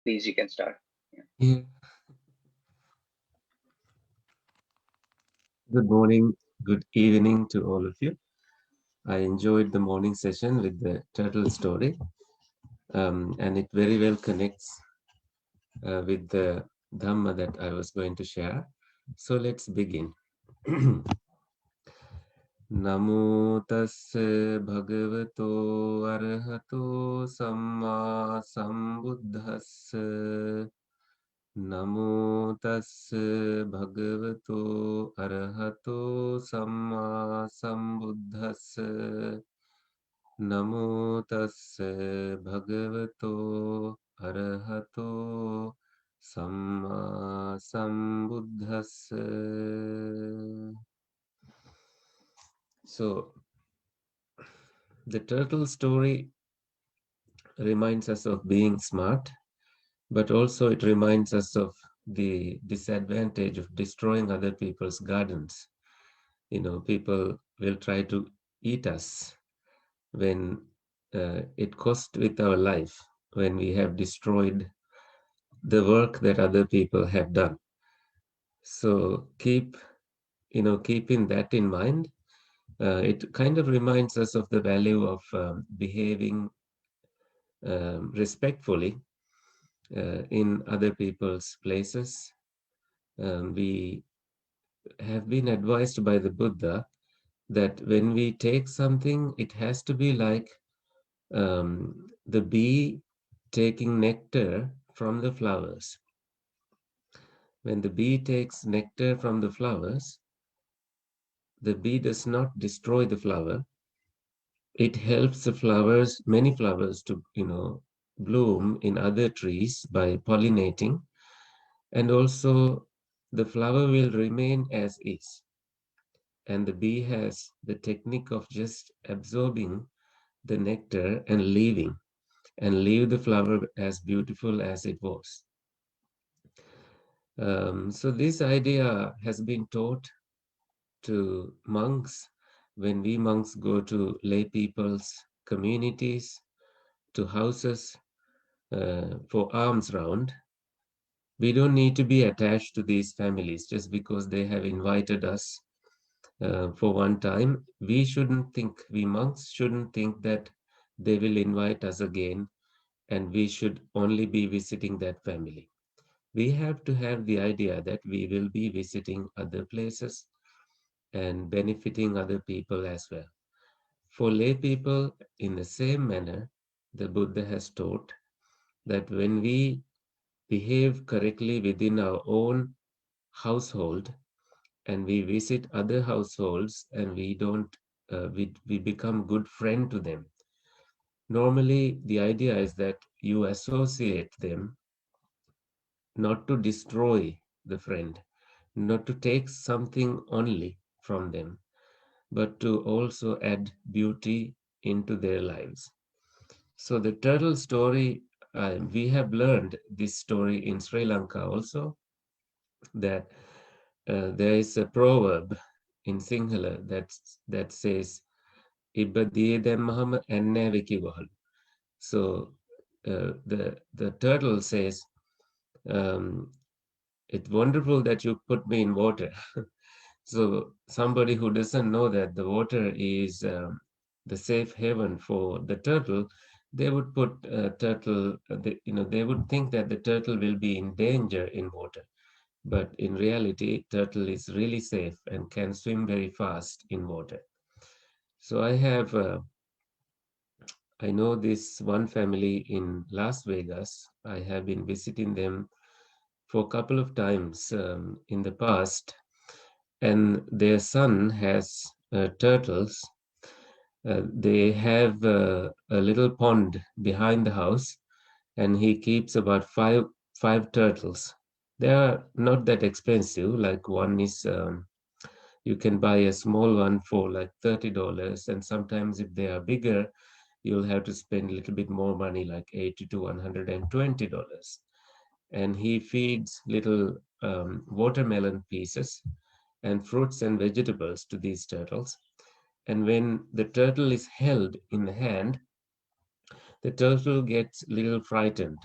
Please, you can start. Yeah. Yeah. Good morning, good evening to all of you. I enjoyed the morning session with the turtle story, and it very well connects with the Dhamma that I was going to share. So let's begin. Namo tassa bhagavato arahato samma sambuddhassa. Namo tassa bhagavato arahato samma sambuddhassa. Namo tassa bhagavato arahato samma sambuddhassa. So, the turtle story reminds us of being smart, but also it reminds us of the disadvantage of destroying other people's gardens. People will try to eat us when it cost with our life, when we have destroyed the work that other people have done. So keeping that in mind, it kind of reminds us of the value of behaving respectfully in other people's places. We have been advised by the Buddha that when we take something, it has to be like the bee taking nectar from the flowers. When the bee takes nectar from the flowers, the bee does not destroy the flower. It helps the flowers, many flowers, to bloom in other trees by pollinating, and also the flower will remain as is. And the bee has the technique of just absorbing the nectar and leave the flower as beautiful as it was. So this idea has been taught to monks when we monks go to lay people's communities, to houses for alms round. We don't need to be attached to these families just because they have invited us for one time. We monks shouldn't think that they will invite us again and we should only be visiting that family. We have to have the idea that we will be visiting other places and benefiting other people as well. For lay people, in the same manner, the Buddha has taught that when we behave correctly within our own household and we visit other households and we don't we become good friend to them. Normally the idea is that you associate them not to destroy the friend, not to take something only from them, but to also add beauty into their lives. So the turtle story, we have learned this story in Sri Lanka also, that there is a proverb in Sinhala that says, "Ibba diyedemmahama enne vikivahalu." So the turtle says, um, "It's wonderful that you put me in water." So somebody who doesn't know that the water is the safe haven for the turtle, they would put turtle. They would think that the turtle will be in danger in water. But in reality, turtle is really safe and can swim very fast in water. So I know this one family in Las Vegas. I have been visiting them for a couple of times in the past, and their son has turtles. They have a little pond behind the house, and he keeps about five turtles. They are not that expensive. Like one is you can buy a small one for like $30, and sometimes if they are bigger, you'll have to spend a little bit more money, like 80 to $120. And he feeds little watermelon pieces and fruits and vegetables to these turtles. And when the turtle is held in the hand, the turtle gets a little frightened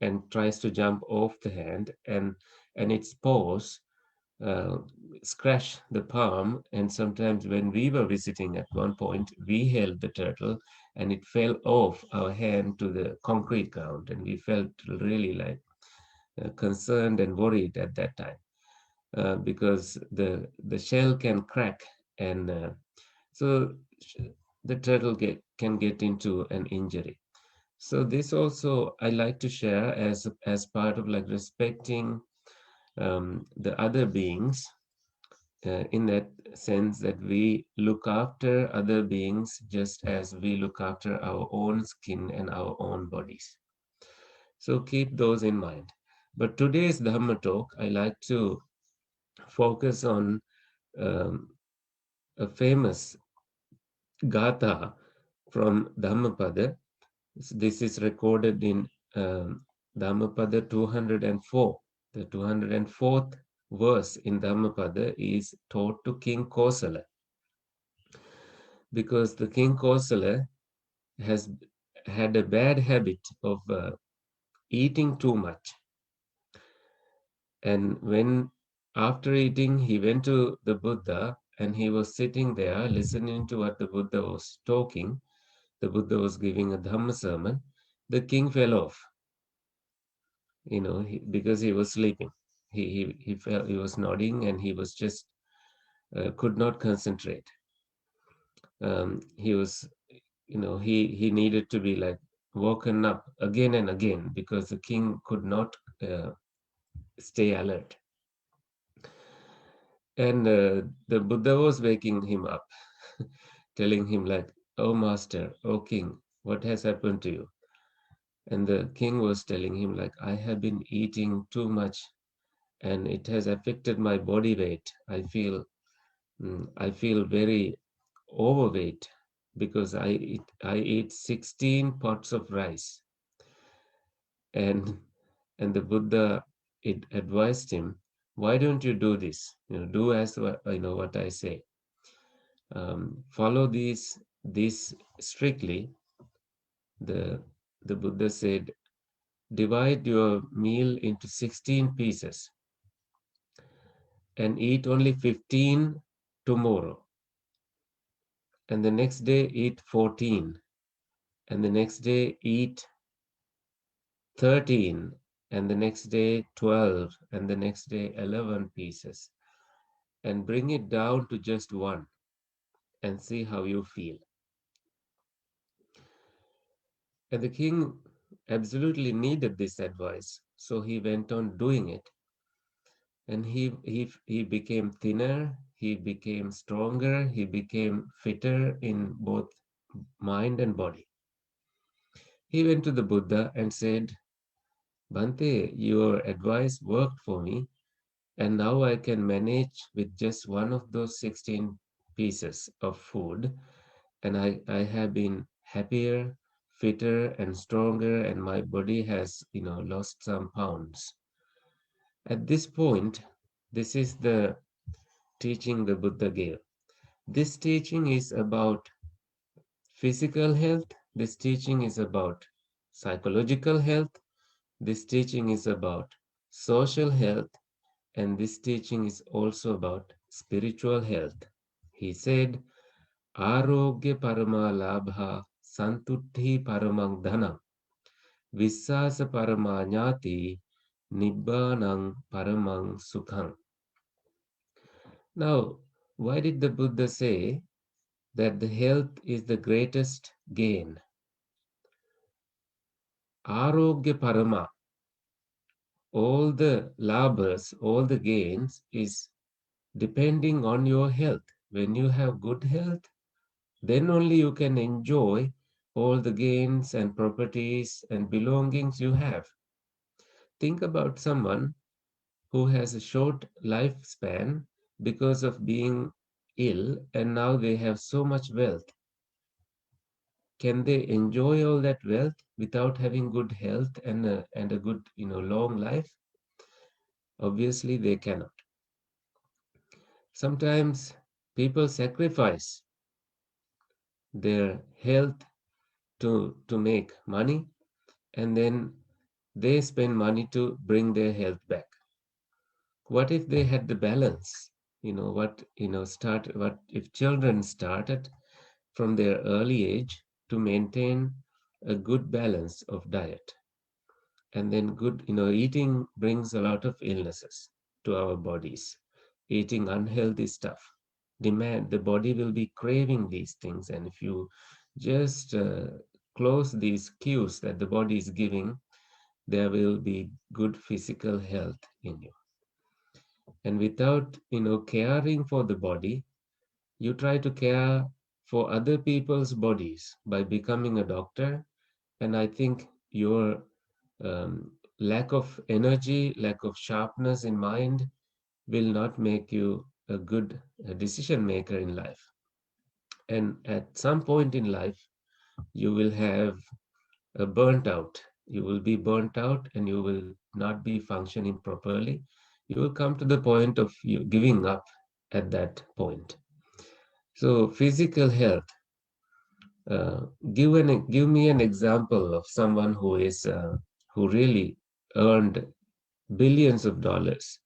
and tries to jump off the hand, and its paws uh, scratch the palm. And sometimes when we were visiting at one point, we held the turtle and it fell off our hand to the concrete ground, and we felt really like concerned and worried at that time, because the shell can crack, and so the turtle can get into an injury. So this also I like to share as part of like respecting the other beings, in that sense that we look after other beings just as we look after our own skin and our own bodies. So keep those in mind. But today's Dhamma talk, I like to focus on um, a famous gatha from Dhammapada. This is recorded in Dhammapada 204. The 204th verse in Dhammapada is taught to King Kosala, because the King Kosala has had a bad habit of eating too much. And when after eating, he went to the Buddha and he was sitting there listening to what the Buddha was talking. The Buddha was giving a Dhamma sermon. The king fell off, because he was sleeping. He fell, he was nodding and he was just could not concentrate. He was, he needed to be like woken up again and again because the king could not stay alert. And the Buddha was waking him up, telling him like, "Oh master, oh king, what has happened to you?" And the king was telling him like, "I have been eating too much and it has affected my body weight. I feel very overweight because I eat 16 pots of rice." And the Buddha it advised him, "Why don't you do this? Do as what I say. Follow these strictly." The Buddha said, "Divide your meal into 16 pieces and eat only 15 tomorrow, and the next day eat 14, and the next day eat 13, and the next day 12, and the next day 11 pieces, and bring it down to just one and see how you feel." And the king absolutely needed this advice, so he went on doing it. And he became thinner, he became stronger, he became fitter in both mind and body. He went to the Buddha and said, "Bhante, your advice worked for me, and now I can manage with just one of those 16 pieces of food, and I have been happier, fitter, and stronger, and my body has, lost some pounds." At this point, this is the teaching the Buddha gave. This teaching is about physical health. This teaching is about psychological health. This teaching is about social health. And this teaching is also about spiritual health. He said, "Arogya parama labha santutti paramang dhanam vissasa paramanyati nibbanang paramang sukhang." Now, why did the Buddha say that the health is the greatest gain? Arogya parama, all the labhas, all the gains is depending on your health. When you have good health, then only you can enjoy all the gains and properties and belongings you have. Think about someone who has a short lifespan because of being ill and now they have so much wealth. Can they enjoy all that wealth without having good health and a good long life? Obviously they cannot. Sometimes people sacrifice their health to make money, and then they spend money to bring their health back. What if they had the balance? What if children started from their early age to maintain a good balance of diet? And then eating brings a lot of illnesses to our bodies. Eating unhealthy stuff, the body will be craving these things. And if you just close these cues that the body is giving, there will be good physical health in you. And without caring for the body, you try to care for other people's bodies by becoming a doctor. And I think your lack of energy, lack of sharpness in mind will not make you a good decision maker in life. And at some point in life, you will have a burnt out. You will be burnt out and you will not be functioning properly. You will come to the point of you giving up at that point. So, physical health. Give me an example of someone who really earned billions of dollars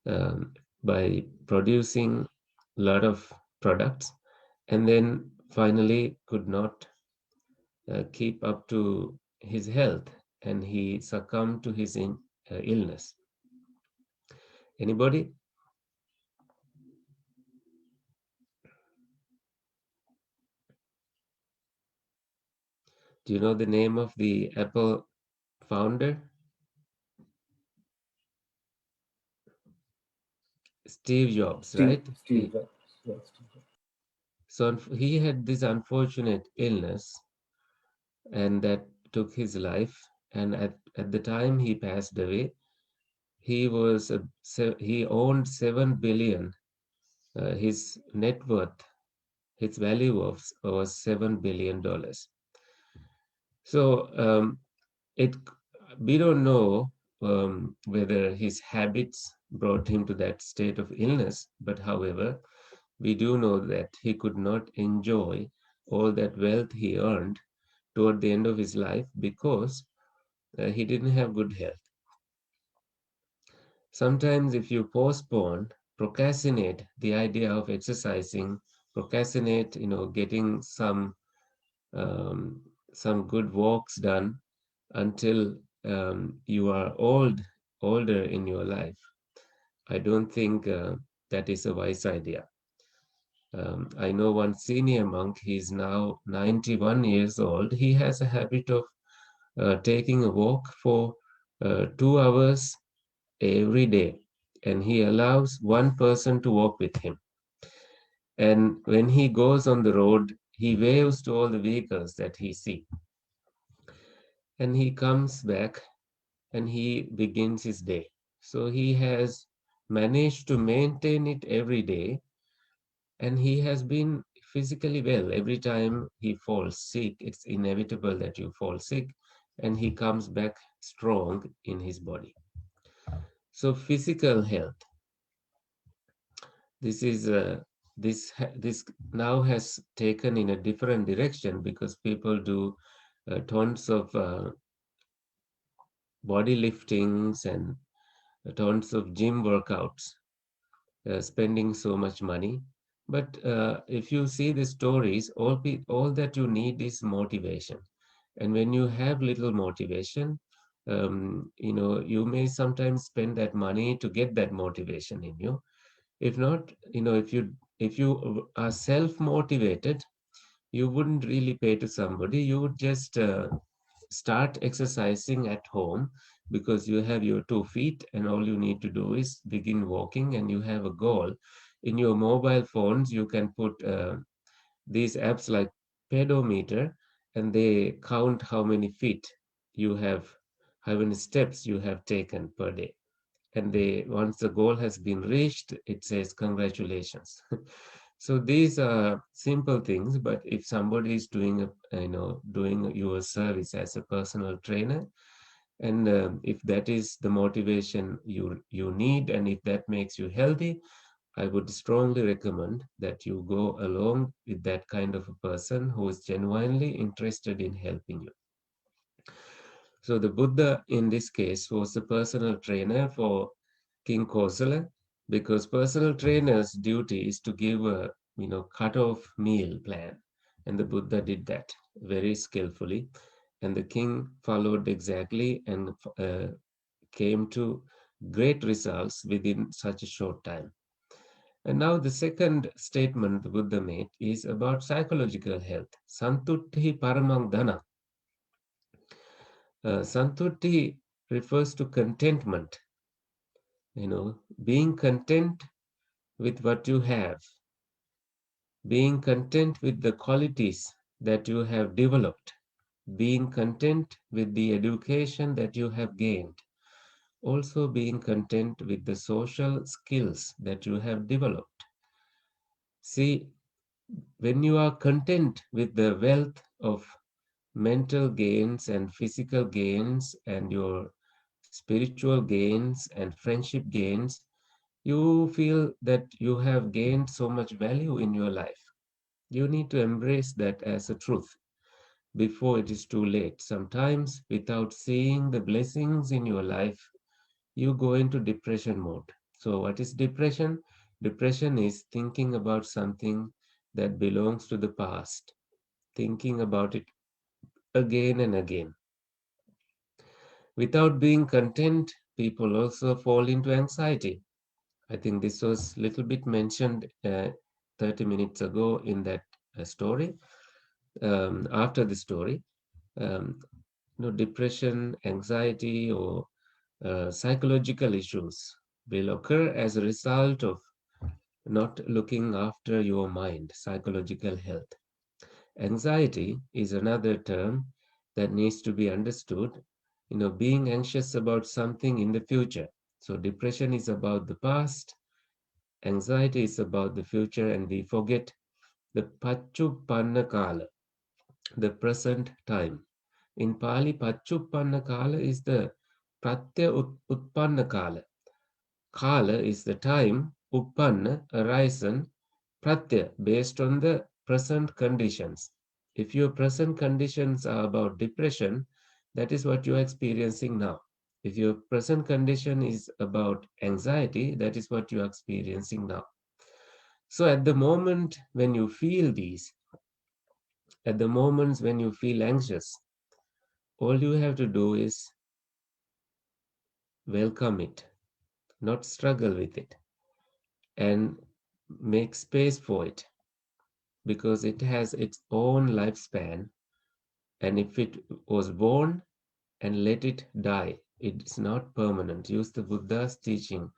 um, by producing a lot of products, and then finally could not keep up to his health, and he succumbed to his illness. Anybody? Do you know the name of the Apple founder? Steve Jobs, right? Steve Jobs. Yes, Steve Jobs. So he had this unfortunate illness, and that took his life. And at the time he passed away, he owned 7 billion. His net worth, his value was $7 billion. So it we don't know whether his habits brought him to that state of illness, but however, we do know that he could not enjoy all that wealth he earned toward the end of his life because he didn't have good health. Sometimes, if you postpone, procrastinate the idea of exercising, procrastinate, getting um, some good walks done until you are older in your life, I don't think that is a wise idea. I know one senior monk, he's now 91 years old. He has a habit of taking a walk for 2 hours every day, and he allows one person to walk with him. And when he goes on the road, he waves to all the vehicles that he sees. And he comes back and he begins his day. So he has managed to maintain it every day, and he has been physically well. Every time he falls sick, it's inevitable that you fall sick, and he comes back strong in his body. So physical health, this is this now has taken in a different direction because people do tons of body liftings and tons of gym workouts, spending so much money. But if you see the stories, all that you need is motivation. And when you have little motivation, you may sometimes spend that money to get that motivation in you. If not, if you are self motivated, you wouldn't really pay to somebody. You would just start exercising at home because you have your 2 feet and all you need to do is begin walking and you have a goal. In your mobile phones, you can put these apps like pedometer, and they count how many feet you have, how many steps you have taken per day. And they, once the goal has been reached, it says congratulations. So these are simple things, but if somebody is doing your service as a personal trainer, and if that is the motivation you need, and if that makes you healthy, I would strongly recommend that you go along with that kind of a person who is genuinely interested in helping you. So the Buddha in this case was a personal trainer for King Kosala, because personal trainer's duty is to give a cut-off meal plan, and the Buddha did that very skillfully, and the king followed exactly and came to great results within such a short time. And now the second statement the Buddha made is about psychological health. Santutti paramang dhana. Santutti refers to contentment, being content with what you have, being content with the qualities that you have developed, being content with the education that you have gained, also being content with the social skills that you have developed. See, when you are content with the wealth of mental gains and physical gains and your spiritual gains and friendship gains, you feel that you have gained so much value in your life. You need to embrace that as a truth before it is too late. Sometimes, without seeing the blessings in your life, you go into depression mode. So, what is depression? Depression is thinking about something that belongs to the past, thinking about it again and again. Without being content, people also fall into anxiety. I think this was a little bit mentioned 30 minutes ago in that story. After the story, um, depression, anxiety, or psychological issues will occur as a result of not looking after your mind, psychological health. Anxiety is another term that needs to be understood, being anxious about something in the future. So depression is about the past, anxiety is about the future, and we forget the Pachupanna Kala, the present time. In Pali, Pachupanna Kala is the Pratya Utpanna Kala. Kala is the time, Uppanna, arisen, Pratya, based on the present conditions. If your present conditions are about depression, that is what you are experiencing now. If your present condition is about anxiety, that is what you are experiencing now. So at the moment when you feel these, at the moments when you feel anxious, all you have to do is welcome it, not struggle with it, and make space for it, because it has its own lifespan. And if it was born, and let it die, it's not permanent. Use the Buddha's teaching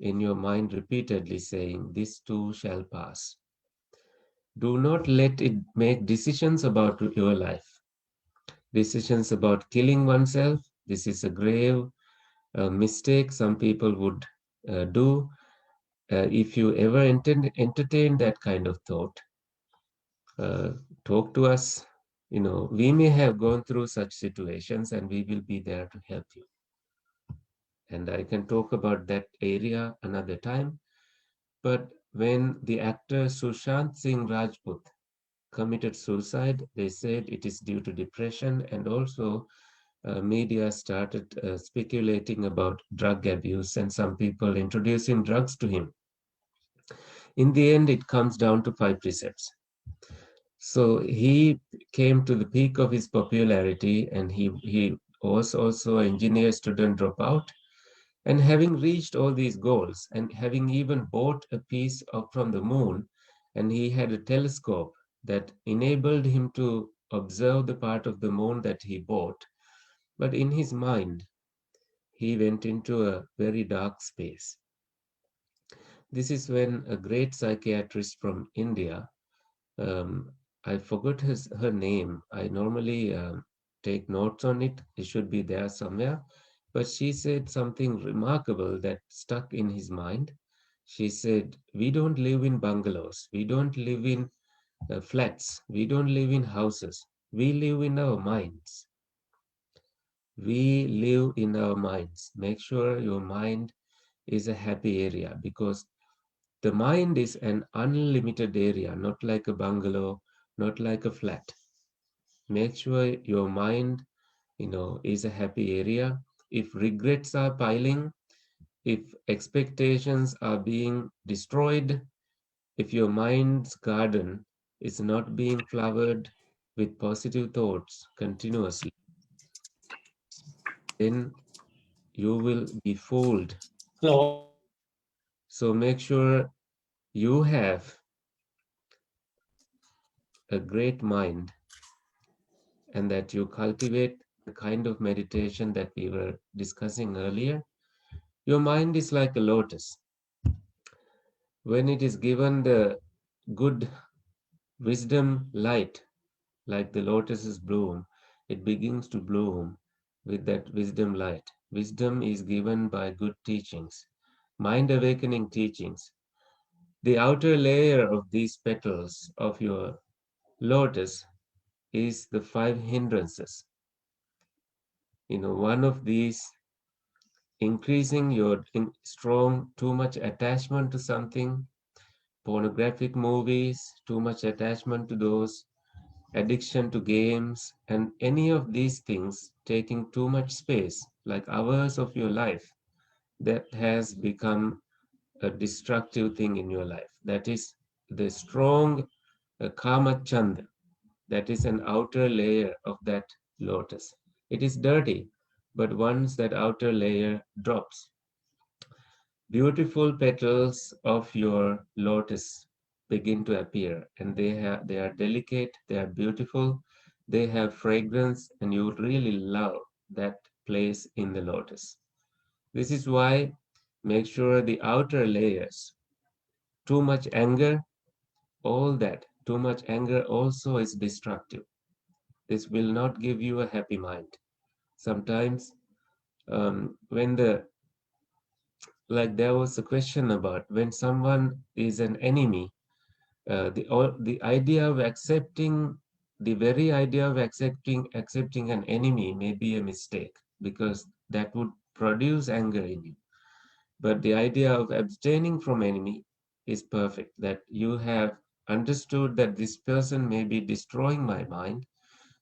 in your mind repeatedly, saying, "This too shall pass." Do not let it make decisions about your life. Decisions about killing oneself. This is a grave mistake some people would do. If you ever entertain that kind of thought, uh, talk to us. We may have gone through such situations and we will be there to help you. And I can talk about that area another time. But when the actor Sushant Singh Rajput committed suicide, they said it is due to depression, and also media started speculating about drug abuse and some people introducing drugs to him. In the end, it comes down to 5 precepts. So he came to the peak of his popularity, and he was also an engineer student dropout. And having reached all these goals, and having even bought a piece from the moon, and he had a telescope that enabled him to observe the part of the moon that he bought. But in his mind, he went into a very dark space. This is when a great psychiatrist from India, um, I forgot her name. I normally take notes on it. It should be there somewhere. But she said something remarkable that stuck in his mind. She said, "We don't live in bungalows. We don't live in flats. We don't live in houses. We live in our minds. We live in our minds. Make sure your mind is a happy area, because the mind is an unlimited area, not like a bungalow, not like a flat. Make sure your mind is a happy area. If regrets are piling, if expectations are being destroyed, if your mind's garden is not being flowered with positive thoughts continuously, then you will be fooled. Hello. So make sure you have a great mind and that you cultivate the kind of meditation that we were discussing earlier. Your mind is like a lotus. When it is given the good wisdom light, like the lotus's bloom, it begins to bloom with that wisdom light. Wisdom is given by good teachings, mind awakening teachings. The outer layer of these petals of your lotus is the five hindrances. One of these, increasing your strong, too much attachment to something, pornographic movies, too much attachment to those, addiction to games, and any of these things taking too much space, like hours of your life, that has become a destructive thing in your life. That is the strong kama chanda. That is an outer layer of that lotus. It is dirty, but once that outer layer drops, beautiful petals of your lotus begin to appear, and they are delicate, they are beautiful, they have fragrance, and you really love that place in the lotus. This is why make sure the outer layers, too much anger, all that, too much anger also is destructive. This will not give you a happy mind. Sometimes, when there was a question about when someone is an enemy, the idea of accepting, the very idea of accepting an enemy may be a mistake because that would produce anger in you. But the idea of abstaining from enemy is perfect, that you have understood that this person may be destroying my mind,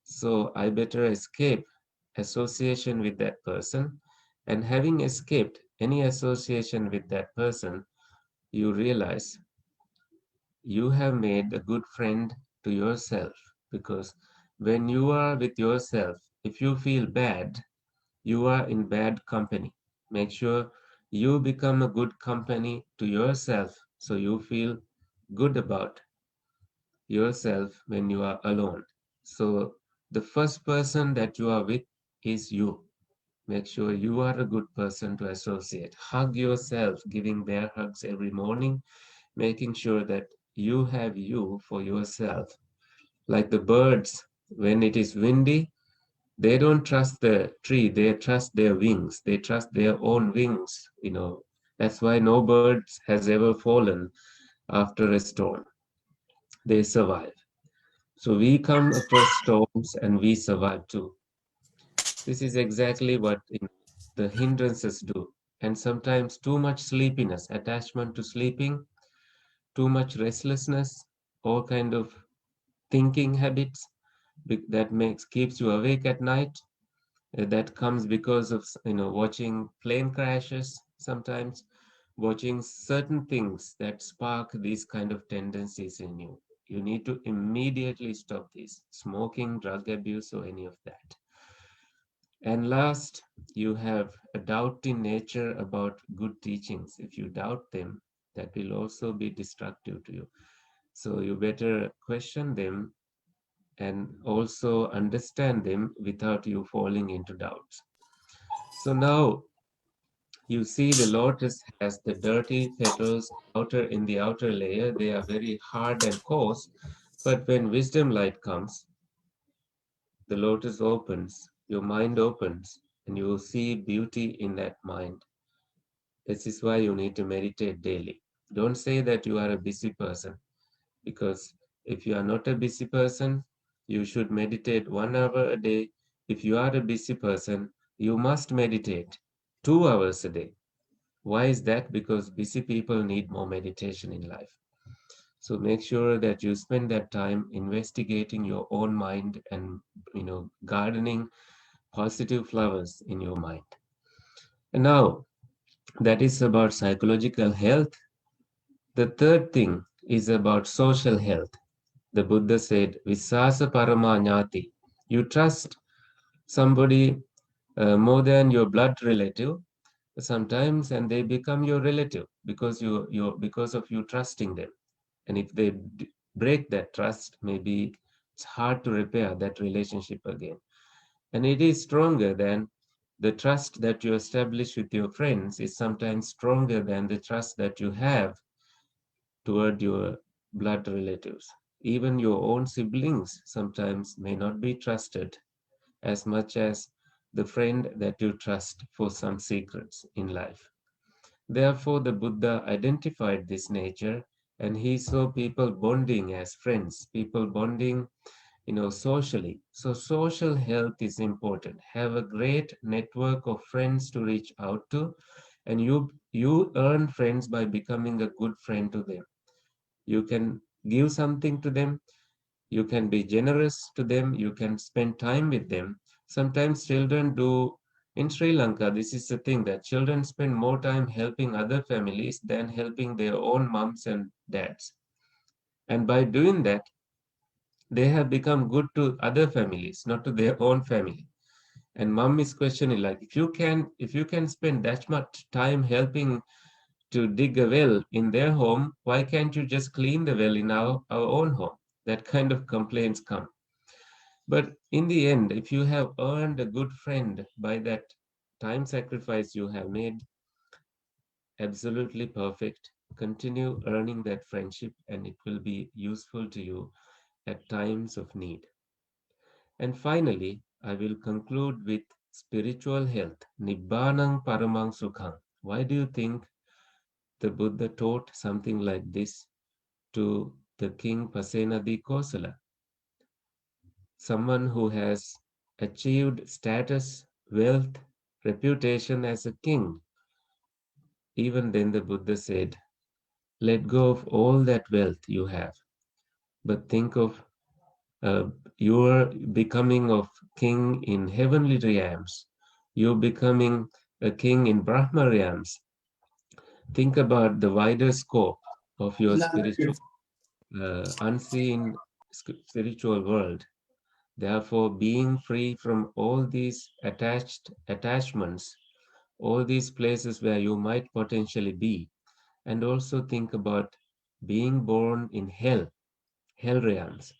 so I better escape association with that person. And having escaped any association with that person, you realize you have made a good friend to yourself, because when you are with yourself, if you feel bad, you are in bad company. Make sure you become a good company to yourself so you feel good about yourself when you are alone. So the first person that you are with is you. Make sure you are a good person to associate. Hug yourself, giving bear hugs every morning, making sure that you have you for yourself. Like the birds, when it is windy, they don't trust the tree, they trust their wings, they trust their own wings. That's why no birds has ever fallen after a storm. They survive. So we come across storms and we survive too. This is exactly what the hindrances do. And sometimes too much sleepiness, attachment to sleeping, too much restlessness, all kind of thinking habits that makes keeps you awake at night. That comes because of watching plane crashes sometimes, watching certain things that spark these kind of tendencies in you. You need to immediately stop this smoking, drug abuse, or any of that. And last, you have a doubting nature about good teachings. If you doubt them, that will also be destructive to you. So you better question them and also understand them without you falling into doubts. So now you see the lotus has the dirty petals in the outer layer. They are very hard and coarse, but when wisdom light comes, the lotus opens, your mind opens, and you will see beauty in that mind. This is why you need to meditate daily. Don't say that you are a busy person, because if you are not a busy person, you should meditate 1 hour a day. If you are a busy person, you must meditate 2 hours a day. Why is that? Because busy people need more meditation in life. So make sure that you spend that time investigating your own mind and gardening positive flowers in your mind. And now, that is about psychological health. The third thing is about social health. The Buddha said, Visasa Paramanyati. You trust somebody more than your blood relative sometimes, and they become your relative because because of you trusting them. And if they break that trust, maybe it's hard to repair that relationship again. And it is stronger than the trust that you establish with your friends is sometimes stronger than the trust that you have toward your blood relatives. Even your own siblings sometimes may not be trusted as much as the friend that you trust for some secrets in life. Therefore, the Buddha identified this nature and he saw people bonding as friends, people bonding, socially. So social health is important. Have a great network of friends to reach out to, and you earn friends by becoming a good friend to them. You can give something to them, you can be generous to them, you can spend time with them. Sometimes children do, in Sri Lanka, this is the thing that children spend more time helping other families than helping their own moms and dads. And by doing that, they have become good to other families, not to their own family. And mom is questioning, like, if you can spend that much time helping to dig a well in their home, why can't you just clean the well in our own home? That kind of complaints come. But in the end, if you have earned a good friend by that time sacrifice you have made, absolutely perfect. Continue earning that friendship and it will be useful to you at times of need. And finally, I will conclude with spiritual health. Nibbanang paramang sukhang. Why do you think the Buddha taught something like this to the king Pasenadi Kosala? Someone who has achieved status, wealth, reputation as a king. Even then, the Buddha said, let go of all that wealth you have, but think of your becoming of king in heavenly realms. You're becoming a king in Brahma realms. Think about the wider scope of your spiritual, unseen spiritual world. Therefore, being free from all these attachments, all these places where you might potentially be, and also think about being born in hell realms.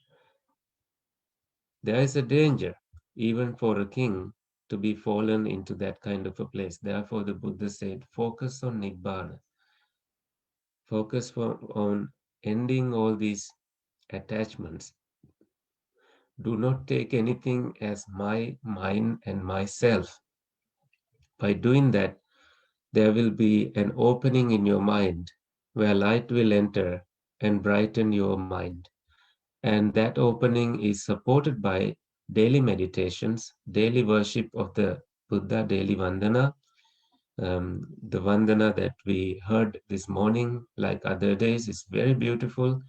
There is a danger, even for a king, to be fallen into that kind of a place. Therefore, the Buddha said, focus on Nibbana, on ending all these attachments. Do not take anything as my, mine, and myself. By doing that, there will be an opening in your mind where light will enter and brighten your mind. And that opening is supported by daily meditations, daily worship of the Buddha, daily Vandana. The Vandana that we heard this morning, like other days, is very beautiful.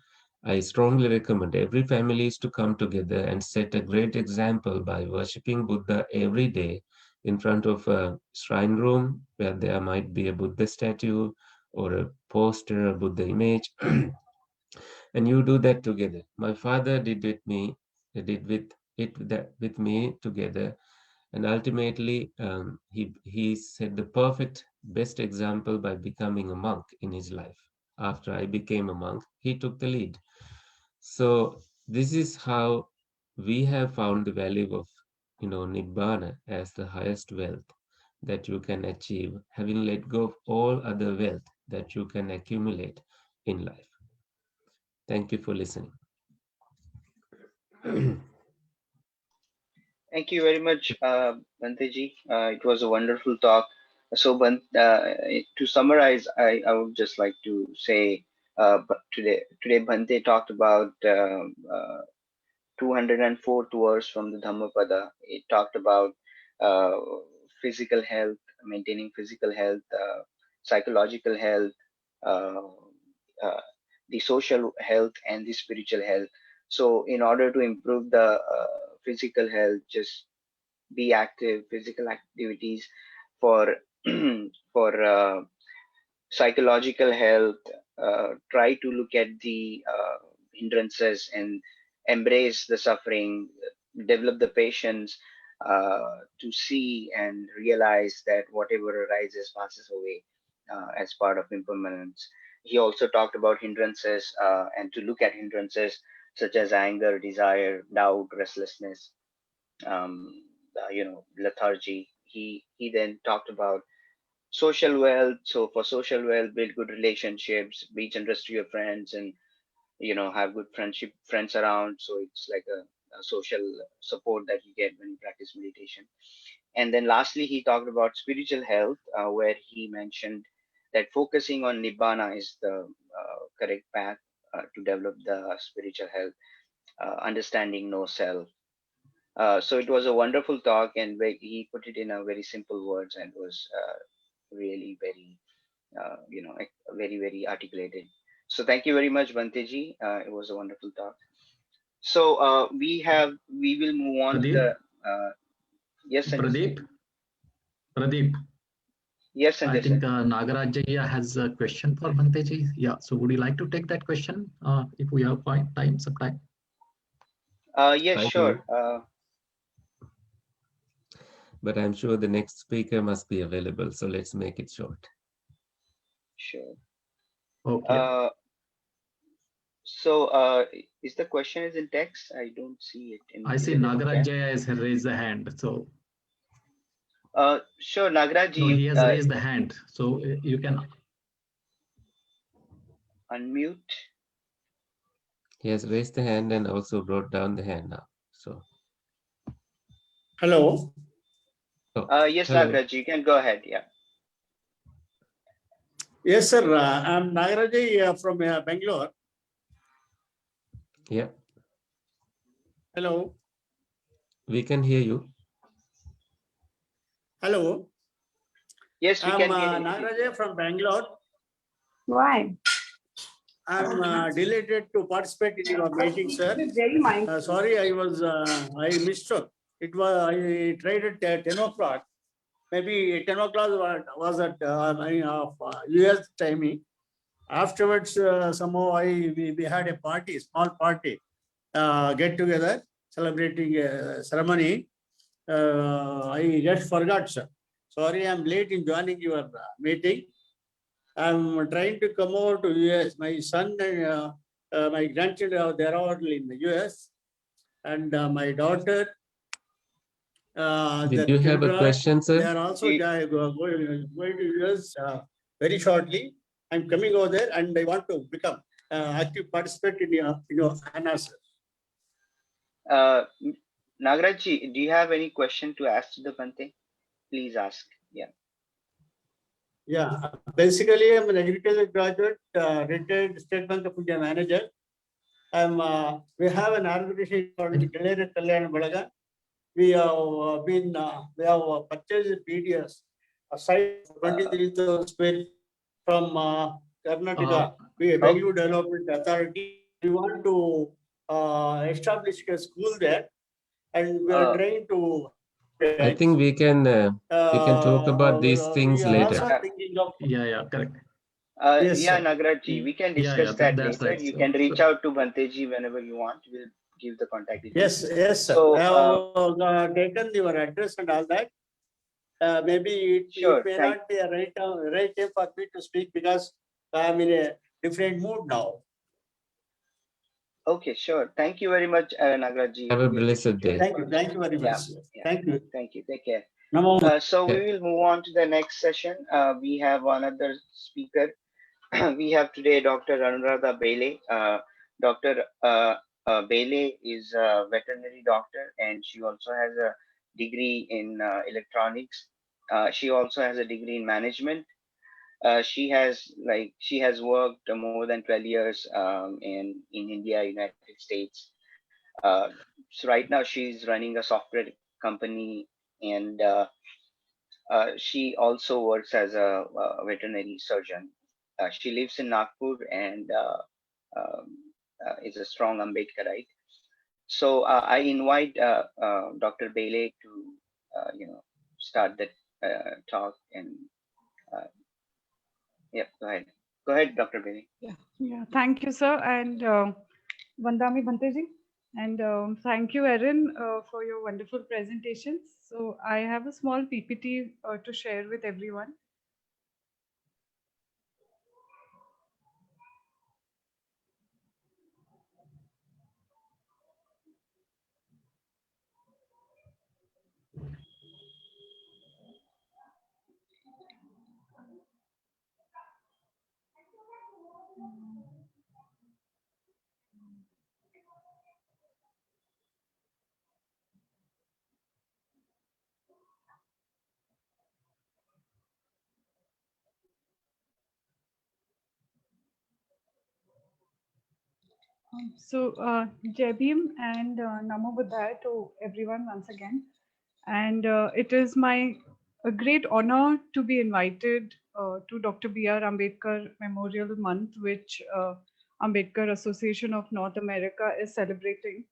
I strongly recommend every family is to come together and set a great example by worshipping Buddha every day in front of a shrine room where there might be a Buddha statue or a poster, a Buddha image, and you do that together. My father did with me, did with with me together, and ultimately he set the perfect best example by becoming a monk in his life. After I became a monk, he took the lead. So this is how we have found the value of nibbana as the highest wealth that you can achieve, having let go of all other wealth that you can accumulate in life. Thank you for listening. Thank you very much, Banteji. It was a wonderful talk. So, to summarize, I would just like to say, but today Bante talked about 204th verse from the Dhammapada. It talked about uh, physical health, maintaining physical health, psychological health, uh, uh, the social health, and the spiritual health. So, in order to improve the physical health, just be active, physical activities for for psychological health. Try to look at the hindrances and embrace the suffering, develop the patience to see and realize that whatever arises passes away as part of impermanence. He also talked about hindrances and to look at hindrances such as anger, desire, doubt, restlessness, lethargy. He then talked about social wealth. So for social wealth, build good relationships, be generous to your friends, and have good friends around. So it's like a social support that you get when you practice meditation. And then lastly, he talked about spiritual health, where he mentioned that focusing on nibbana is the correct path to develop the spiritual health, understanding no self. So it was a wonderful talk, and he put it in a very simple words, and was really very, very, very articulated. So thank you very much, Banteji. It was a wonderful talk. So we will move on to Pradeep, the, yes, Sanjay. Pradeep. Yes, Sanjay. I think Nagarajaya has a question for Bhanteji. Yeah, so would you like to take that question if we have some time? Yes, I sure. do. But I'm sure the next speaker must be available, so let's make it short. Sure. Okay. So is the question is in text? I don't see it. I see Nagarajaya has raised the hand. So sure, Nagaraji. no, he has raised the hand. So you can unmute. He has raised the hand and also brought down the hand now. So hello. Yes, hello. Nagaraji, you can go ahead. Yeah. Yes, sir. I'm Nagaraji from Bangalore. Yeah. Hello. We can hear you. Hello. Yes, we I'm can hear you. Nagaraja from Bangalore. Why? I'm delighted to participate in your meeting, sir. Sorry, I mistook. It was I tried at 10 o'clock. Maybe 10 o'clock was at US timing. Afterwards, somehow we had a party, small party, get together, celebrating ceremony. I just forgot, sir. Sorry, I'm late in joining your meeting. I'm trying to come over to US. My son and my grandchildren, they're all in the US. And my daughter, Did you have a question, sir? they are also going to US very shortly. I'm coming over there and I want to become active participant in your answer. Nagaraji, do you have any question to ask to the Bante? Please ask. Yeah. Yeah, basically I'm an agriculture graduate, retired State Bank of India manager. We have an organization called Galera Kalyan Balaga. We have purchased PDS, a site of 23,000 square feet from Karnataka, Bangalore Development Authority. We want to establish a school there, and we are trying to. I think we can talk about these things later. yeah, correct. Yes, yeah, sir. Nagaraji, we can discuss that later. Right, you can reach out to Banteji whenever you want. We'll give the contact details. Yes, sir. So, I have taken your address and all that. Maybe it may not be a right time for me to speak because I'm in a different mood now. Okay, sure. Thank you very much, Nagaraji. Have a blessed day. Thank you very much. Yeah. Thank you. Thank you. Take care. Namo. So we will move on to the next session. We have another speaker. We have today Dr. Anuradha Bele. Dr. Bele is a veterinary doctor, and she also has a degree in electronics. She also has a degree in management. She has worked more than 12 years in India, United States. So right now she's running a software company, and she also works as a veterinary surgeon. She lives in Nagpur and is a strong Ambedkarite. So I invite Dr. Bele to start that talk. And yeah, go ahead. Go ahead, Dr. Beni. Yeah. Thank you, sir. And Vandami Bhanteji. And thank you, Erin, for your wonderful presentations. So I have a small PPT to share with everyone. So, Jai Bhim and Namo Buddhaya to everyone once again. And it is my a great honor to be invited to Dr. B.R. Ambedkar Memorial Month, which Ambedkar Association of North America is celebrating.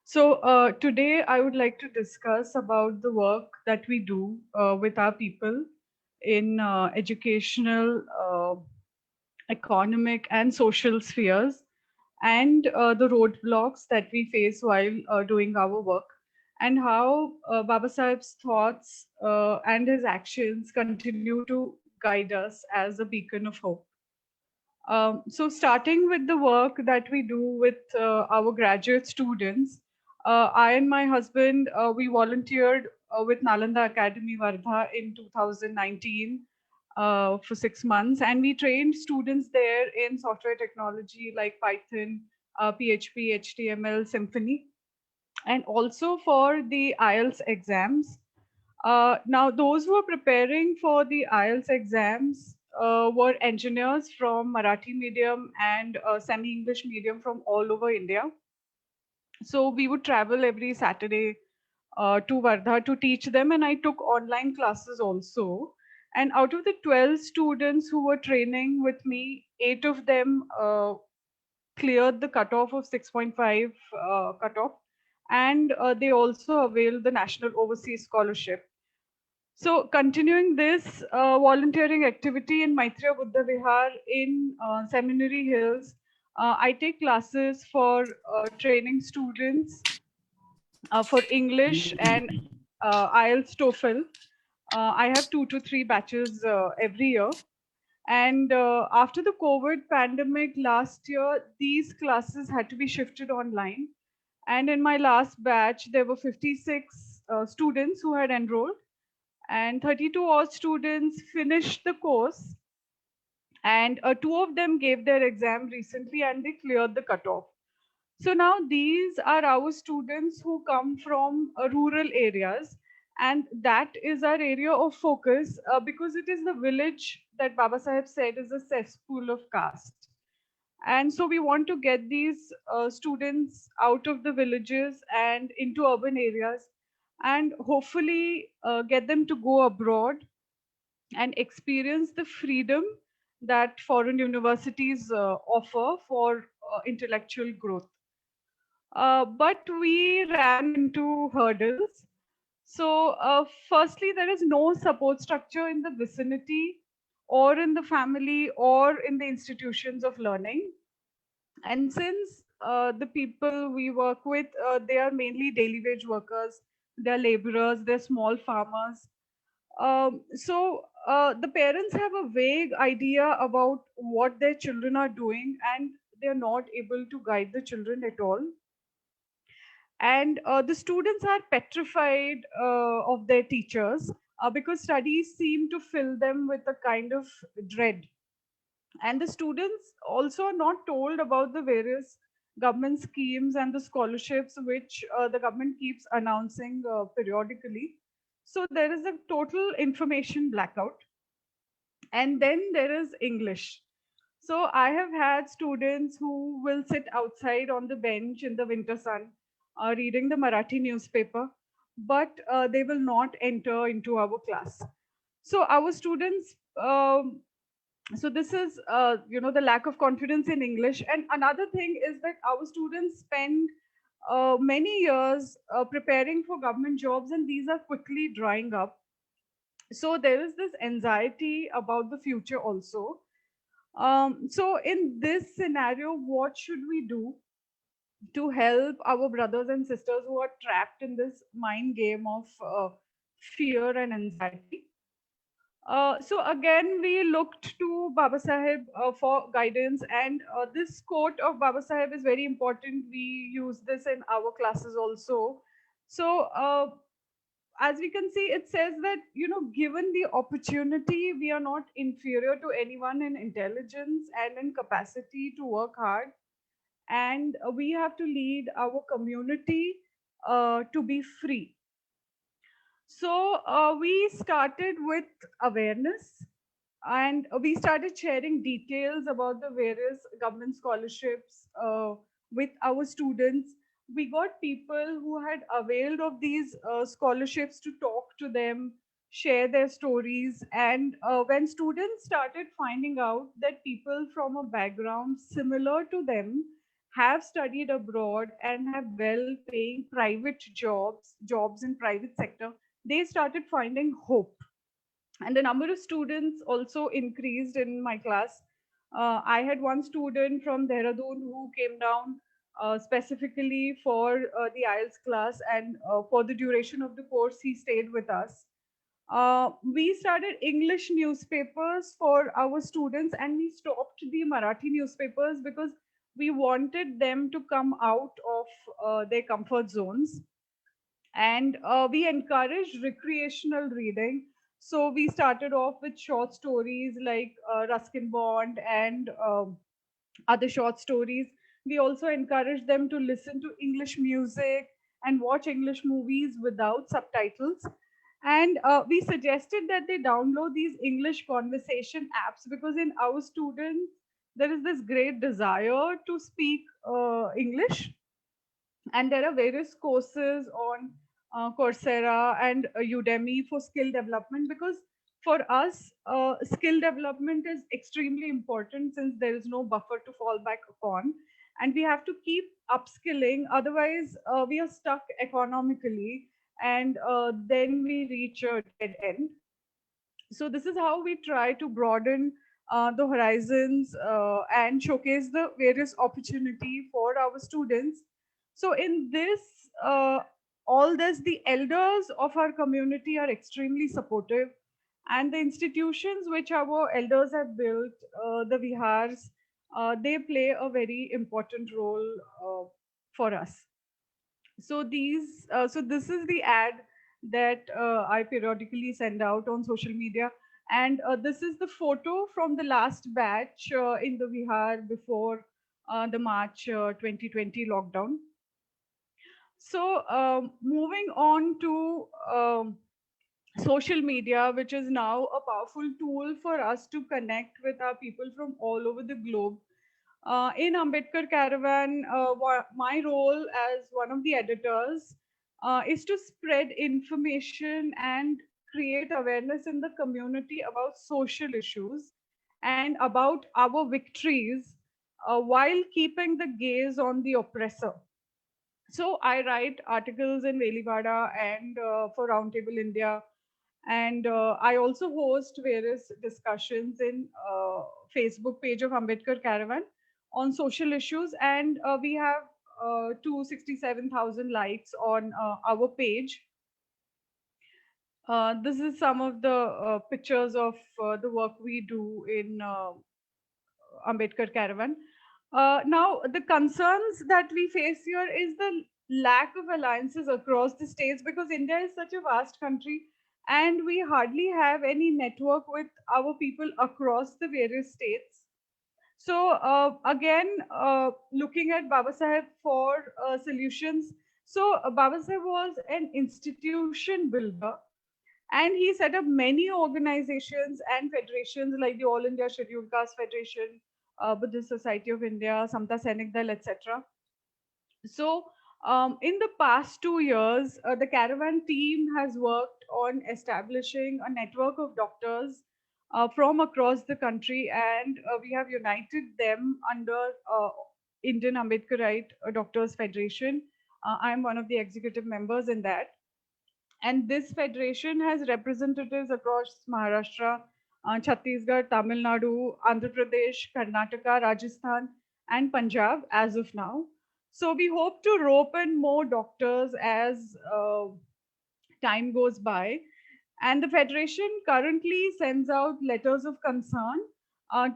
So today I would like to discuss about the work that we do with our people in educational, economic and social spheres, and the roadblocks that we face while doing our work, and how Baba Sahib's thoughts and his actions continue to guide us as a beacon of hope. So starting with the work that we do with our graduate students, I and my husband, we volunteered with Nalanda Academy Wardha in 2019 for 6 months, and we trained students there in software technology like Python, PHP, HTML, Symfony, and also for the IELTS exams. Now, those who are preparing for the IELTS exams were engineers from Marathi medium and semi-English medium from all over India. So we would travel every Saturday to Wardha to teach them, and I took online classes also. And out of the 12 students who were training with me, 8 of them cleared the cutoff of 6.5 cutoff, and they also availed the National Overseas Scholarship. So continuing this volunteering activity in Maitreya Buddha Vihar in Seminary Hills, I take classes for training students for English and IELTS TOEFL. I have 2 to 3 batches every year. And after the COVID pandemic last year, these classes had to be shifted online. And in my last batch, there were 56 students who had enrolled, and 32 odd students finished the course, and 2 of them gave their exam recently and they cleared the cutoff. So now these are our students who come from rural areas, and that is our area of focus because it is the village that Baba Sahib said is a cesspool of caste. And so we want to get these students out of the villages and into urban areas, and hopefully get them to go abroad and experience the freedom that foreign universities offer for intellectual growth. But we ran into hurdles. So, firstly, there is no support structure in the vicinity, or in the family, or in the institutions of learning. And since the people we work with, they are mainly daily wage workers, they're laborers, they're small farmers. So the parents have a vague idea about what their children are doing, and they're not able to guide the children at all. And the students are petrified of their teachers because studies seem to fill them with a kind of dread. And the students also are not told about the various government schemes and the scholarships which the government keeps announcing periodically. So there is a total information blackout. And then there is English. So I have had students who will sit outside on the bench in the winter sun reading the Marathi newspaper, but they will not enter into our class. So our students, so this is, the lack of confidence in English. And another thing is that our students spend many years preparing for government jobs, and these are quickly drying up. So there is this anxiety about the future also. So in this scenario, what should we do to help our brothers and sisters who are trapped in this mind game of fear and anxiety? So again, we looked to Baba Saheb for guidance, and this quote of Baba Saheb is very important. We use this in our classes also. So as we can see, it says that, given the opportunity, we are not inferior to anyone in intelligence and in capacity to work hard, and we have to lead our community to be free. So we started with awareness, and we started sharing details about the various government scholarships with our students. We got people who had availed of these scholarships to talk to them, share their stories. And when students started finding out that people from a background similar to them have studied abroad and have well paying private jobs in private sector, they started finding hope, and the number of students also increased in my class. I had one student from Dehradun who came down specifically for the IELTS class, and for the duration of the course, he stayed with us. We started English newspapers for our students, and we stopped the Marathi newspapers because we wanted them to come out of their comfort zones. And we encouraged recreational reading. So we started off with short stories like Ruskin Bond and other short stories. We also encouraged them to listen to English music and watch English movies without subtitles. And we suggested that they download these English conversation apps, because in our students, there is this great desire to speak English, and there are various courses on Coursera and Udemy for skill development, because for us, skill development is extremely important since there is no buffer to fall back upon, and we have to keep upskilling. Otherwise, we are stuck economically, and then we reach a dead end. So this is how we try to broaden the horizons and showcase the various opportunity for our students. So in this, all this, the elders of our community are extremely supportive, and the institutions which our elders have built, the vihars, they play a very important role for us. So this is the ad that I periodically send out on social media, and this is the photo from the last batch in the Vihar before the March 2020 lockdown. So moving on to social media, which is now a powerful tool for us to connect with our people from all over the globe. In Ambedkar Caravan, my role as one of the editors is to spread information and create awareness in the community about social issues and about our victories, while keeping the gaze on the oppressor. So I write articles in Velivada and for Roundtable India, and I also host various discussions in Facebook page of Ambedkar Caravan on social issues, and we have 267,000 likes on our page. This is some of the pictures of the work we do in Ambedkar Caravan. Now, the concerns that we face here is the lack of alliances across the states, because India is such a vast country and we hardly have any network with our people across the various states. So again, looking at Baba Saheb for solutions. So Baba Saheb was an institution builder, and he set up many organizations and federations like the All India Scheduled Caste Federation, Buddhist Society of India, Samta Sainik Dal, etc. So in the past 2 years, the Caravan team has worked on establishing a network of doctors from across the country, and we have united them under Indian Ambedkarite Doctors Federation. I'm one of the executive members in that. And this federation has representatives across Maharashtra, Chhattisgarh, Tamil Nadu, Andhra Pradesh, Karnataka, Rajasthan, and Punjab as of now. So we hope to rope in more doctors as time goes by. And the Federation currently sends out letters of concern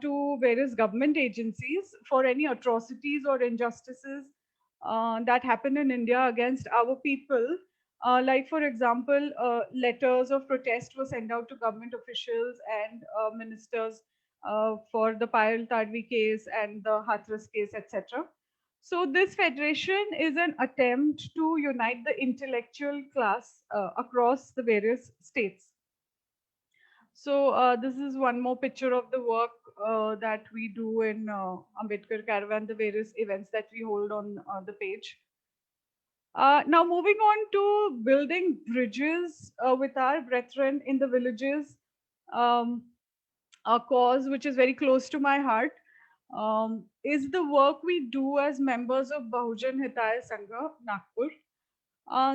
to various government agencies for any atrocities or injustices that happen in India against our people. Like, for example, letters of protest were sent out to government officials and ministers for the Payal Tadvi case and the Hathras case, etc. So this federation is an attempt to unite the intellectual class across the various states. So this is one more picture of the work that we do in Ambedkar Caravan, the various events that we hold on the page. Now moving on to building bridges with our brethren in the villages, a cause which is very close to my heart. Is the work we do as members of Bahujan Hitaya Sangha, Nagpur.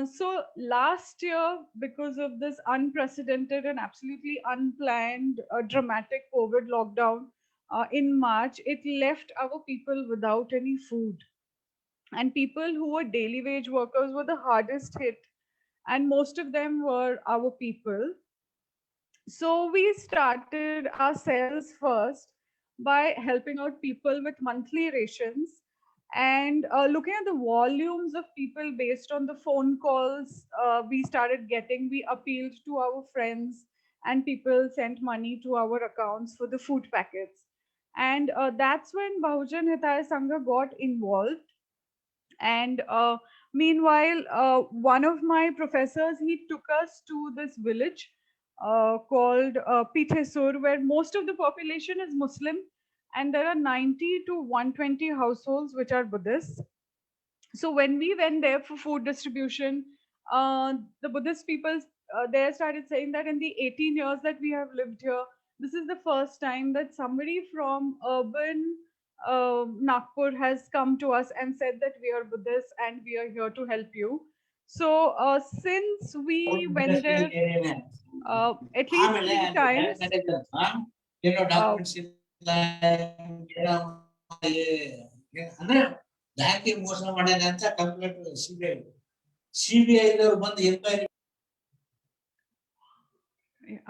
So last year, because of this unprecedented and absolutely unplanned dramatic COVID lockdown in March, it left our people without any food. And people who were daily wage workers were the hardest hit. And most of them were our people. So we started ourselves first by helping out people with monthly rations and looking at the volumes of people based on the phone calls we started getting. We appealed to our friends and people sent money to our accounts for the food packets. And that's when Bahujan Hitaya Sangha got involved. And meanwhile, one of my professors, he took us to this village called Pithesur, where most of the population is Muslim, and there are 90 to 120 households which are Buddhist. So when we went there for food distribution, the Buddhist people there started saying that in the 18 years that we have lived here, this is the first time that somebody from urban Nagpur has come to us and said that we are Buddhists and we are here to help you. So since we went there at least 3 times, ಬ್ಯಾಂಕಿಗೆ ಮೋಸ ಮಾಡ್ಯಾನ ಅಂತ complaint CBI ದವರು ಬಂದು enquiry.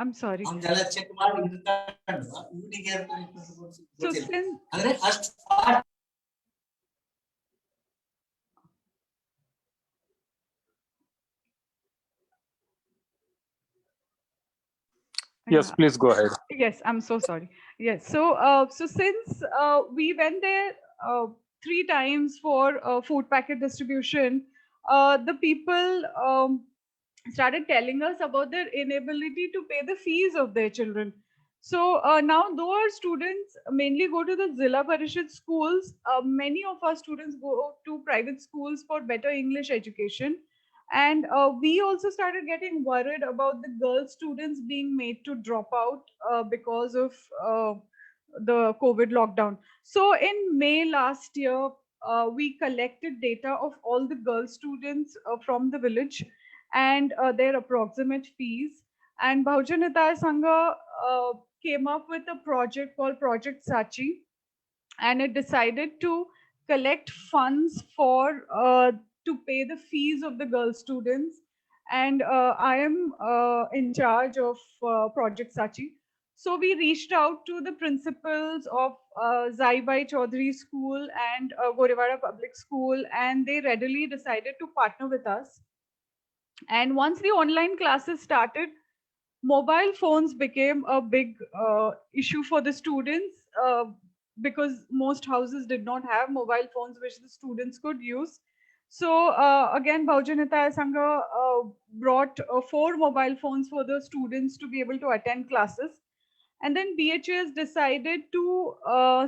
I'm sorry. ಅವನ್ನೆಲ್ಲ check ಮಾಡಿ ಊಟಿಗೆ ಅಂದ್ರೆ ಅಷ್ಟು. Yes, please go ahead. Yes, I'm so sorry. Yes, so so since we went there 3 times for food packet distribution, the people started telling us about their inability to pay the fees of their children. So now, though our students mainly go to the Zilla Parishad schools, many of our students go to private schools for better English education. And we also started getting worried about the girl students being made to drop out because of the COVID lockdown. So in May last year, we collected data of all the girl students from the village and their approximate fees. And Bahujan Hitaya Sangha came up with a project called Project Sachi, and it decided to collect funds for to pay the fees of the girl students. And I am in charge of Project Sachi. So we reached out to the principals of Zaibai Chaudhary School and Gorewada Public School, and they readily decided to partner with us. And once the online classes started, mobile phones became a big issue for the students because most houses did not have mobile phones which the students could use. So again, Bahujan Hitaya Sangha brought 4 mobile phones for the students to be able to attend classes. And then BHS decided to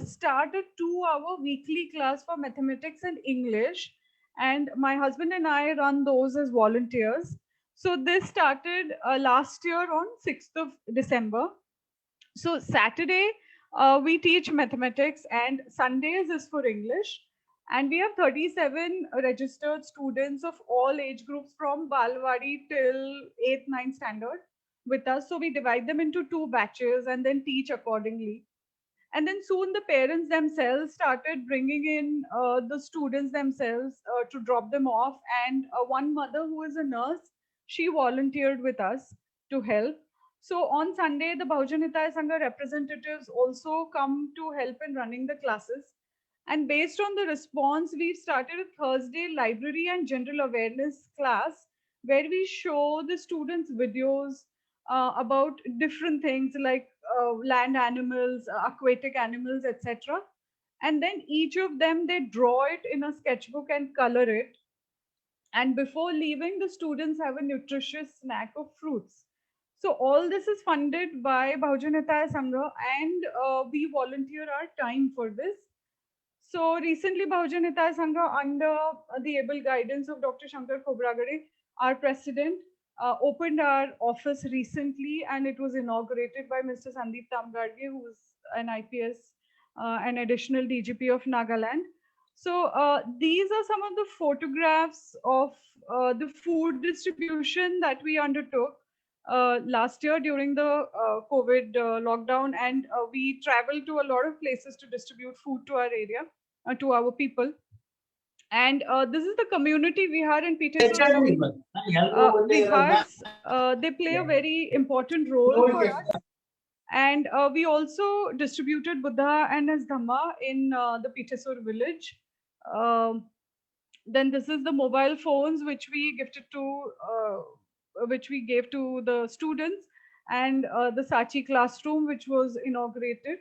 start a 2-hour weekly class for mathematics and English. And my husband and I run those as volunteers. So this started last year on 6th of December. So Saturday, we teach mathematics and Sundays is for English. And we have 37 registered students of all age groups from Balwadi till 8th, 9th standard with us. So we divide them into 2 batches and then teach accordingly. And then soon the parents themselves started bringing in the students themselves to drop them off. And one mother who is a nurse, she volunteered with us to help. So on Sunday, the Bahujan Hitaya Sangha representatives also come to help in running the classes. And based on the response, we've started a Thursday library and general awareness class where we show the students videos about different things like land animals, aquatic animals, etc. And then each of them, they draw it in a sketchbook and color it. And before leaving, the students have a nutritious snack of fruits. So all this is funded by Bahujan Hitaya Sangha, and we volunteer our time for this. So recently, Bahujan Hitaya Sangha, under the able guidance of Dr. Shankar Khobragade, our president, opened our office recently, and it was inaugurated by Mr. Sandeep Tamgadge, who is an IPS and additional DGP of Nagaland. So these are some of the photographs of the food distribution that we undertook last year during the COVID lockdown, and we traveled to a lot of places to distribute food to our area, to our people. And this is the community Vihar and Pitesur. Vihars, they play a very important role for us. And we also distributed Buddha and his Dhamma in the Pitesur village. Then this is the mobile phones which we gifted to, which we gave to the students, and the Sachi classroom which was inaugurated.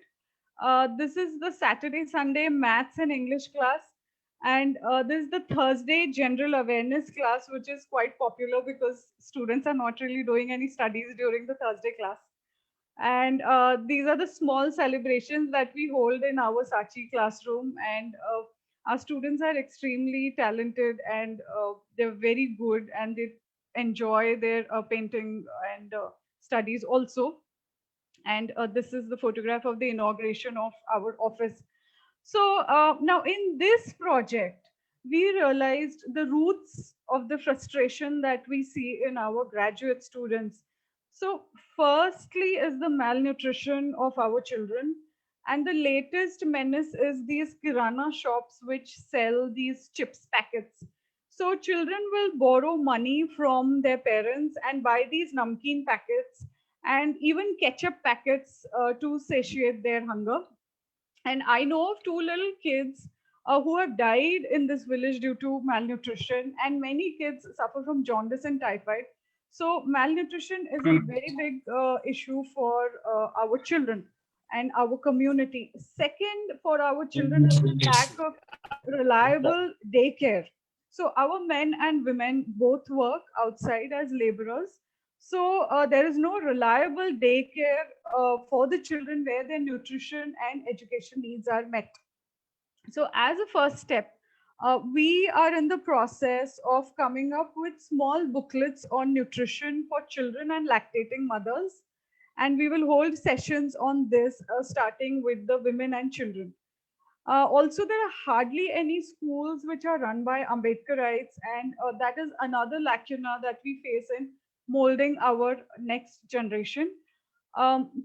This is the Saturday, Sunday maths and English class. And this is the Thursday general awareness class, which is quite popular because students are not really doing any studies during the Thursday class. And these are the small celebrations that we hold in our Sachi classroom. And our students are extremely talented, and they're very good, and they enjoy their painting and studies also. And this is the photograph of the inauguration of our office. So now in this project, we realized the roots of the frustration that we see in our graduate students. So firstly is the malnutrition of our children. And the latest menace is these kirana shops which sell these chips packets. So children will borrow money from their parents and buy these namkeen packets and even ketchup packets to satiate their hunger. And I know of 2 little kids who have died in this village due to malnutrition, and many kids suffer from jaundice and typhoid. So malnutrition is a very big issue for our children and our community. Second, for our children is the lack of reliable daycare. So our men and women both work outside as laborers. So there is no reliable daycare for the children where their nutrition and education needs are met. So as a first step, we are in the process of coming up with small booklets on nutrition for children and lactating mothers. And we will hold sessions on this starting with the women and children. Also, there are hardly any schools which are run by Ambedkarites, and that is another lacuna that we face in molding our next generation.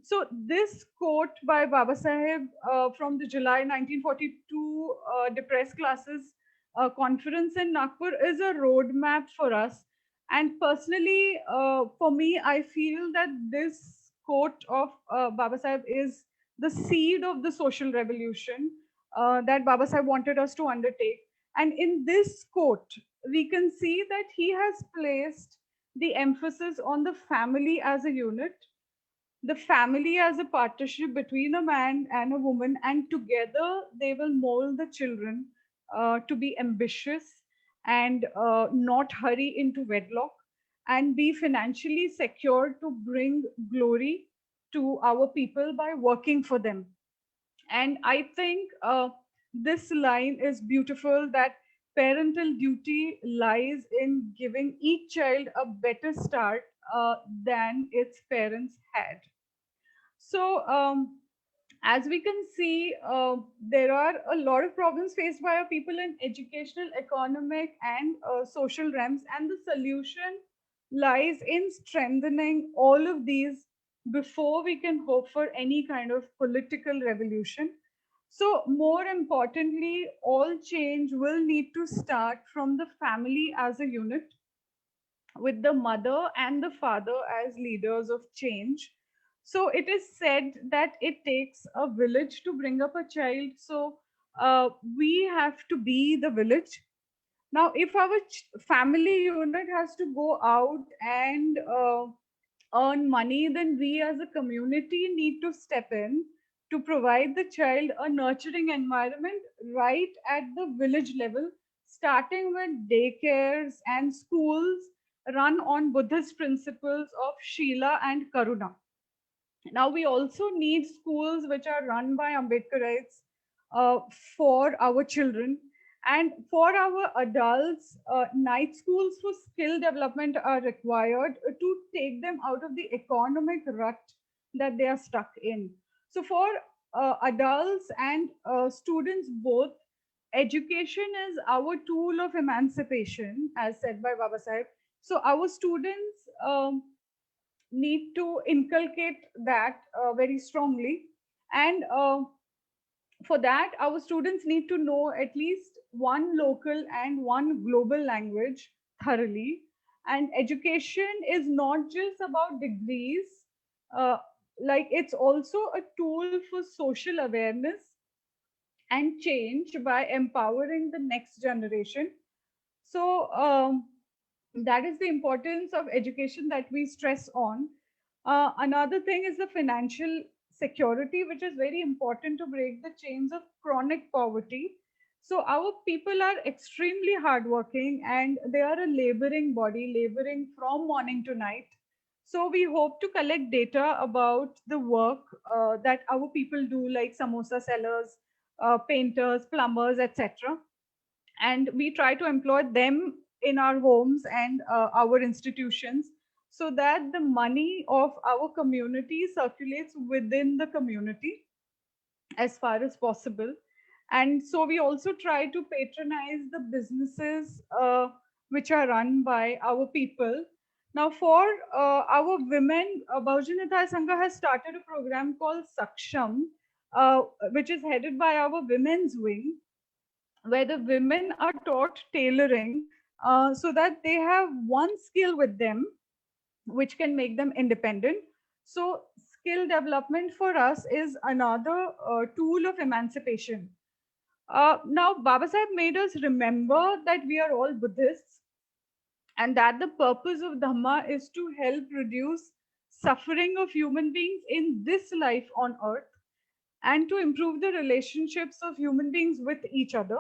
So this quote by Baba Saheb from the July 1942 Depressed Classes conference in Nagpur is a roadmap for us. And personally, for me, I feel that this quote of Baba Saheb is the seed of the social revolution that Baba Saheb wanted us to undertake. And in this quote, we can see that he has placed the emphasis on the family as a unit, the family as a partnership between a man and a woman, and together they will mold the children to be ambitious and not hurry into wedlock, and be financially secure to bring glory to our people by working for them. And I think this line is beautiful, that parental duty lies in giving each child a better start than its parents had. So As we can see, there are a lot of problems faced by our people in educational, economic, and social realms, and the solution lies in strengthening all of these before we can hope for any kind of political revolution. So, more importantly, all change will need to start from the family as a unit, with the mother and the father as leaders of change. So it is said that it takes a village to bring up a child. So we have to be the village. Now, if our family unit has to go out and earn money, then we as a community need to step in to provide the child a nurturing environment right at the village level, starting with daycares and schools run on Buddhist principles of Shila and Karuna. Now, we also need schools which are run by Ambedkarites for our children. And for our adults, night schools for skill development are required to take them out of the economic rut that they are stuck in. So, for adults and students both, education is our tool of emancipation, as said by Baba Sahib. So, our students need to inculcate that very strongly. And for that, our students need to know at least one local and one global language thoroughly. And education is not just about degrees, uh, like it's also a tool for social awareness and change by empowering the next generation. So, that is the importance of education that we stress on. Another thing is the financial security, which is very important to break the chains of chronic poverty. So our people are extremely hardworking and they are a laboring body, laboring from morning to night. So we hope to collect data about the work that our people do, like samosa sellers, painters, plumbers, etc. And we try to employ them in our homes and our institutions, so that the money of our community circulates within the community as far as possible. And so we also try to patronize the businesses which are run by our people. Now, for our women, Bahujan Hitai Sangha has started a program called Saksham, uh, which is headed by our women's wing, where the women are taught tailoring so that they have one skill with them which can make them independent. So, skill development for us is another tool of emancipation. Now, Baba Sahib made us remember that we are all Buddhists and that the purpose of Dhamma is to help reduce suffering of human beings in this life on earth and to improve the relationships of human beings with each other.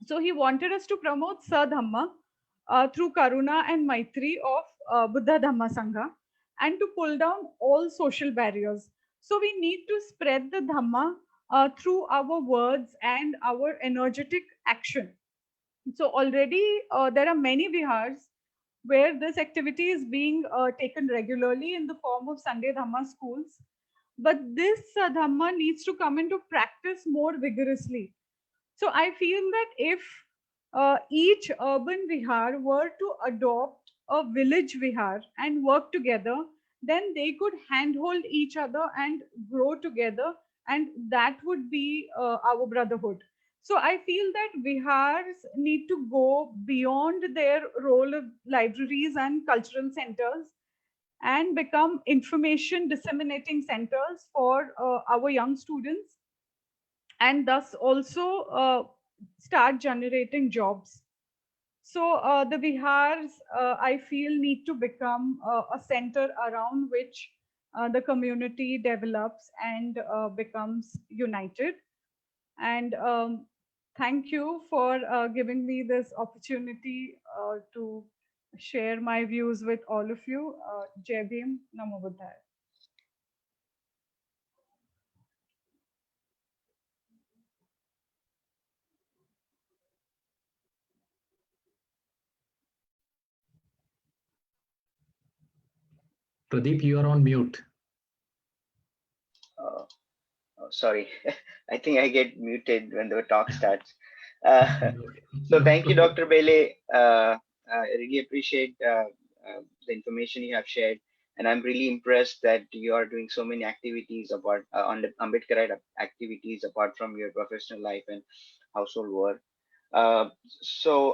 So he wanted us to promote Sadhamma through Karuna and Maitri of Buddha Dhamma Sangha and to pull down all social barriers. So we need to spread the Dhamma through our words and our energetic action. So already there are many vihars where this activity is being taken regularly in the form of Sunday Dhamma schools. But this Dhamma needs to come into practice more vigorously. So I feel that if each urban vihar were to adopt a village vihar and work together, then they could handhold each other and grow together, and that would be our brotherhood. So I feel that vihars need to go beyond their role of libraries and cultural centers and become information disseminating centers for our young students, and thus also start generating jobs. So the Vihars, I feel, need to become a center around which the community develops and becomes united. And thank you for giving me this opportunity to share my views with all of you. Jai Bhim, Namo Buddhaya. Pradeep, you are on mute. Oh, sorry, I think I get muted when the talk starts. So thank you, Dr. Bele. I really appreciate the information you have shared, and I'm really impressed that you are doing so many activities apart on the Ambedkarite activities apart from your professional life and household work. So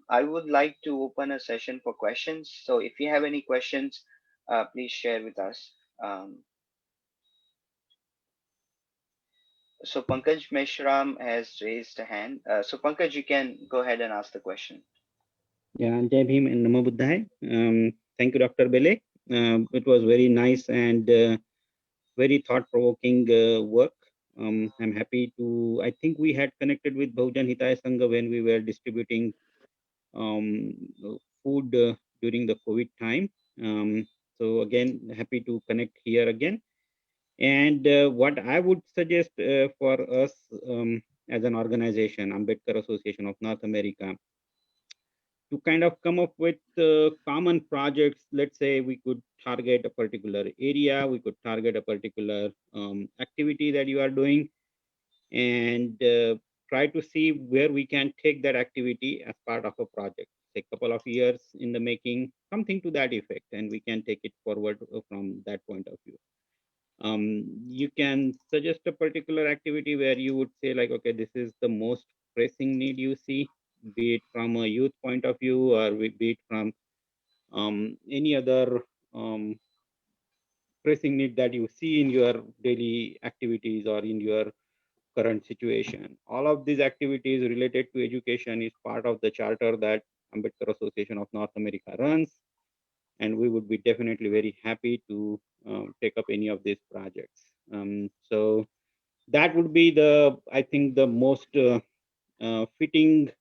I would like to open a session for questions. So if you have any questions, please share with us. So Pankaj Meshram has raised a hand. So Pankaj, you can go ahead and ask the question. Yeah, Jai Bhim and Namo Buddhaya. Thank you, Dr. Bele. It was very nice and very thought-provoking work. I'm happy to, I think we had connected with Bhujan Hitaya Sangha when we were distributing food during the COVID time. So again, happy to connect here again. And what I would suggest for us as an organization, Ambedkar Association of North America, to kind of come up with common projects. Let's say we could target a particular area, we could target a particular activity that you are doing, and try to see where we can take that activity as part of a project. Say a couple of years in the making, something to that effect, and we can take it forward from that point of view. You can suggest a particular activity where you would say like, okay, this is the most pressing need you see, be it from a youth point of view or be it from any other pressing need that you see in your daily activities or in your current situation. All of these activities related to education is part of the charter that Ambedkar Association of North America runs, and we would be definitely very happy to take up any of these projects. So that would be the, I think, the most fitting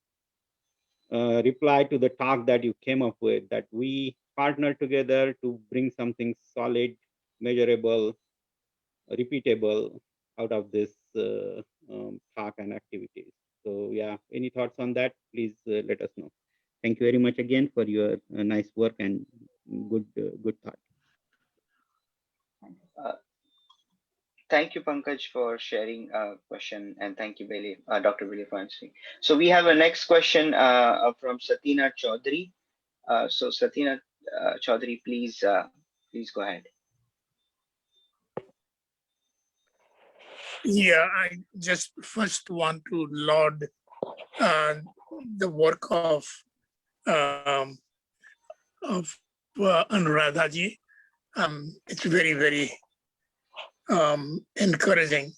reply to the talk that you came up with, that we partner together to bring something solid, measurable, repeatable out of this talk and activities. So yeah, any thoughts on that, please let us know. Thank you very much again for your nice work and good thought. Thank you, Pankaj, for sharing a question, and thank you, Bailey, Dr. Bailey, for answering. So we have a next question from Satina Chaudhary. So Satina Chaudhary, please go ahead. Yeah, I just first want to laud the work of Anuradha ji. It's very, very encouraging